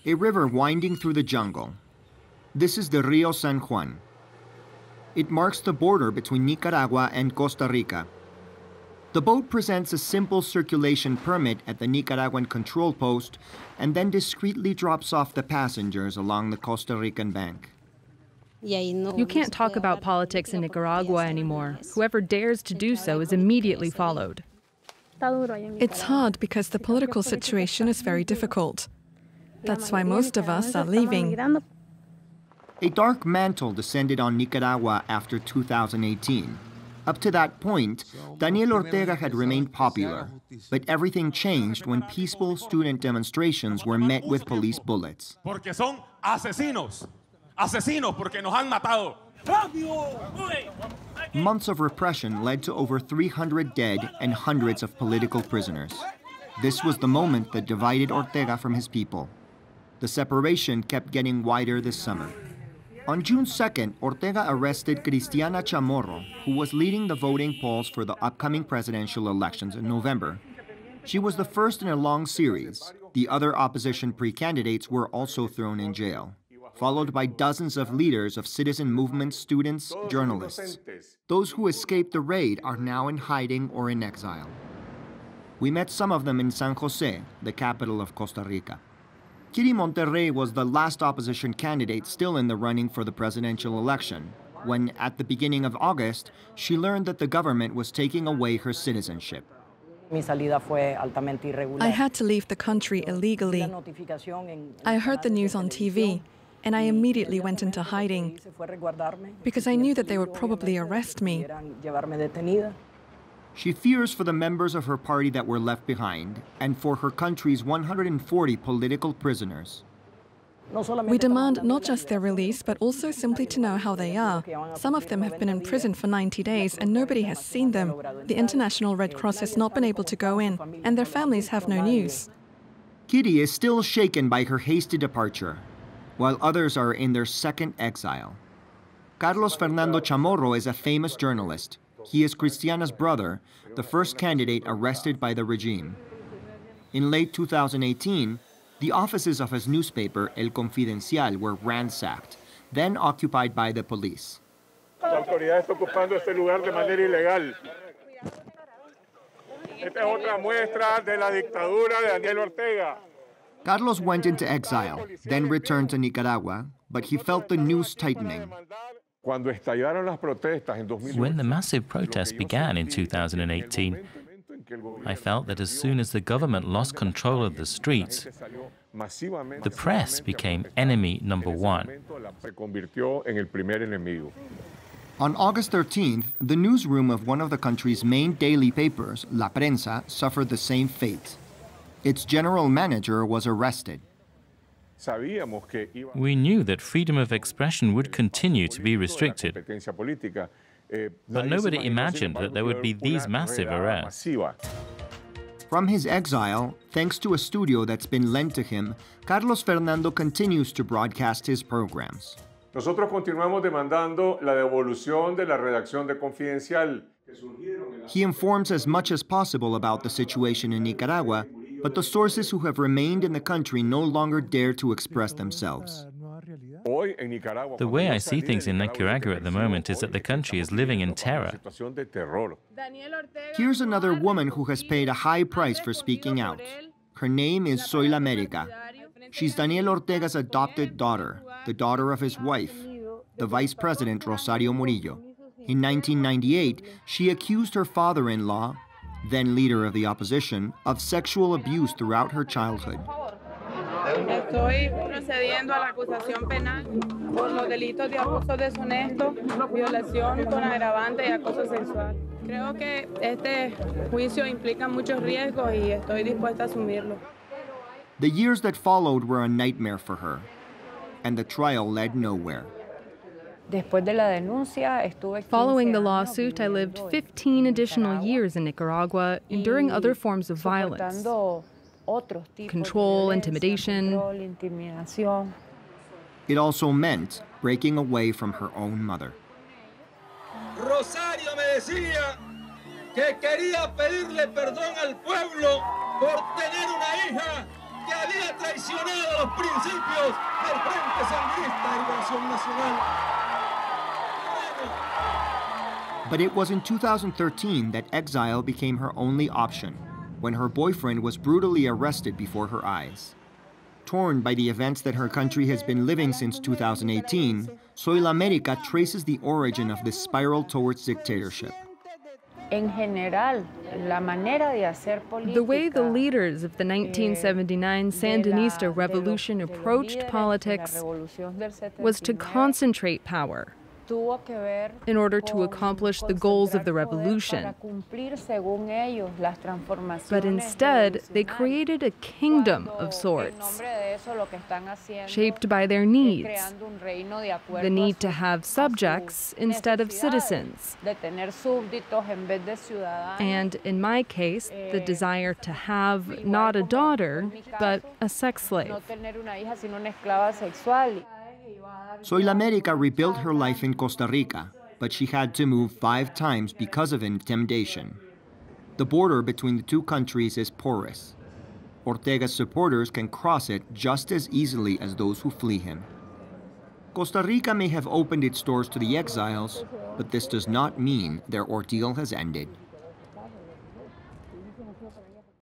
a river winding through the jungle. This is the Rio San Juan. It marks the border between Nicaragua and Costa Rica. The boat presents a simple circulation permit at the Nicaraguan control post and then discreetly drops off the passengers along the Costa Rican bank. You can't talk about politics in Nicaragua anymore. Whoever dares to do so is immediately followed. It's hard because the political situation is very difficult. That's why most of us are leaving. A dark mantle descended on Nicaragua after 2018. Up to that point, Daniel Ortega had remained popular, but everything changed when peaceful student demonstrations were met with police bullets. Porque son asesinos. Asesinos porque nos han matado. Months of repression led to over 300 dead and hundreds of political prisoners. This was the moment that divided Ortega from his people. The separation kept getting wider this summer. On June 2nd, Ortega arrested Cristiana Chamorro, who was leading the voting polls for the upcoming presidential elections in November. She was the first in a long series. The other opposition pre-candidates were also thrown in jail, followed by dozens of leaders of citizen movements, students, journalists. Those who escaped the raid are now in hiding or in exile. We met some of them in San Jose, the capital of Costa Rica. Kitty MONTERREY was the last opposition candidate still in the running for the presidential election, when, at the beginning of August, she learned that the government was taking away her citizenship. I had to leave the country illegally. I heard the news on TV, and I immediately went into hiding, because I knew that they would probably arrest me. She fears for the members of her party that were left behind, and for her country's 140 political prisoners. We demand not just their release, but also simply to know how they are. Some of them have been in prison for 90 days, and nobody has seen them. The International Red Cross has not been able to go in, and their families have no news. Kitty is still shaken by her hasty departure, while others are in their second exile. Carlos Fernando Chamorro is a famous journalist. He is Cristiana's brother, the first candidate arrested by the regime. In late 2018, the offices of his newspaper, El Confidencial, were ransacked, then occupied by the police. La autoridad está ocupando este lugar de manera ilegal. Esta es otra muestra de la dictadura de Daniel Ortega. Carlos went into exile, then returned to Nicaragua, but he felt the noose tightening. When the massive protests began in 2018, I felt that as soon as the government lost control of the streets, the press became enemy number one. On August 13th, the newsroom of one of the country's main daily papers, La Prensa, suffered the same fate. Its general manager was arrested. We knew that freedom of expression would continue to be restricted, but nobody imagined that there would be these massive arrests. From his exile, thanks to a studio that's been lent to him, Carlos Fernando continues to broadcast his programs. Nosotros continuamos demandando la devolución de la redacción de Confidencial. He informs as much as possible about the situation in Nicaragua, but the sources who have remained in the country no longer dare to express themselves. The way I see things in Nicaragua at the moment is that the country is living in terror. Here's another woman who has paid a high price for speaking out. Her name is ZOILAMERICA. She's Daniel Ortega's adopted daughter, the daughter of his wife, the Vice President Rosario Murillo. In 1998, she accused her father-in-law, then leader of the opposition, of sexual abuse throughout her childhood. Estoy procediendo a la acusación penal por los delitos de abuso deshonesto, violación con agravante y acoso sexual. Creo que este juicio implica muchos riesgos y estoy dispuesta a asumirlo. The years that followed were a nightmare for her, and the trial led nowhere. Following the lawsuit, I lived 15 additional years in Nicaragua, enduring other forms of violence. Control, intimidation. It also meant breaking away from her own mother. Rosario me decía que quería pedirle perdón al pueblo por tener una hija que había traicionado los principios del Frente Sandinista de Liberación Nacional. But it was in 2013 that exile became her only option, when her boyfriend was brutally arrested before her eyes. Torn by the events that her country has been living since 2018, ZOILAMERICA traces the origin of this spiral towards dictatorship. The way the leaders of the 1979 Sandinista revolution approached politics was to concentrate power in order to accomplish the goals of the revolution. But instead, they created a kingdom of sorts, shaped by their needs, the need to have subjects instead of citizens, and in my case, the desire to have not a daughter, but a sex slave. ZOILAMERICA rebuilt her life in Costa Rica, but she had to move 5 times because of intimidation. The border between the two countries is porous. Ortega's supporters can cross it just as easily as those who flee him. Costa Rica may have opened its doors to the exiles, but this does not mean their ordeal has ended.